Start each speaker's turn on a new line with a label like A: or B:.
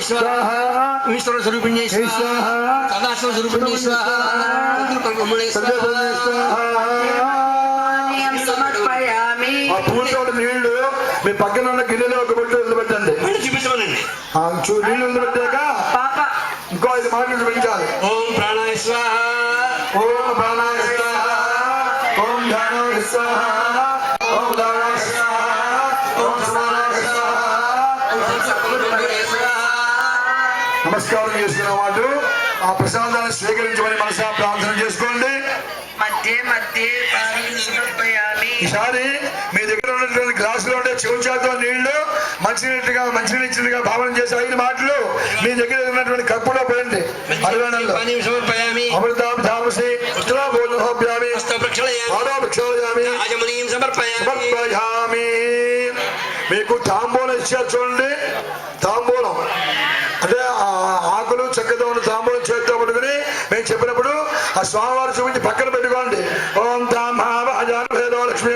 A: स्वाहा ईश्वर स्वरूपिण्ये स्वाहा सदाशिव स्वरूपिण्ये स्वाहा चतुर्कर्मणे
B: సమర్పయామి.
C: ఆ పూలతో నీళ్లు మీ పక్కన ఉన్న గిన్నెలో ఒక బొట్టు వదిలిపెట్టండి.
A: చూపించమనండి.
C: నీళ్లు వదిలిపెట్టాక
B: పాప
C: ఇంకో 5 మాటలు చూపించాలి.
A: ఓం ప్రాణాయ స్వాహ
C: ఓం ప్రాణాయ స్వాహ ఓం ధ్యానాయ స్వాహ ఓం ధారాయ స్వాహ ఓం సమానాయ స్వాహ. నమస్కారం చేసుకున్న వాళ్ళు ఆ ప్రసాదాన్ని స్వీకరించమని మనసా ప్రార్థన చేసుకోండి.
B: మధ్య మధ్య సమర్పయామి.
C: ఈసారి మీ దగ్గర ఉన్నటువంటి గ్లాసులో ఉండే చెంచాతో నీళ్లు మంచినీళ్ళు ఇచ్చినట్టుగా భావన చేసి 5 మాటలు మీ దగ్గర ఉన్నటువంటి కప్పులో పోయండి. అరవేణంలో
A: సమర్పయామి
C: అమృతాం ధామసి ఉత్తరాభోజనోభ్యామి ఆరోక్షయామి సమర్పయామి. మీకు తాంబూలం ఇచ్చారు చూడండి. తాంబూలం అంటే ఆకులు చక్కగా ఉన్న తాంబూలం చేతితో పట్టుకుని మేము చెప్పినప్పుడు ఆ స్వామివారు చూపించి పక్కన పెట్టుకోండి. ఓం తాం లక్ష్మీ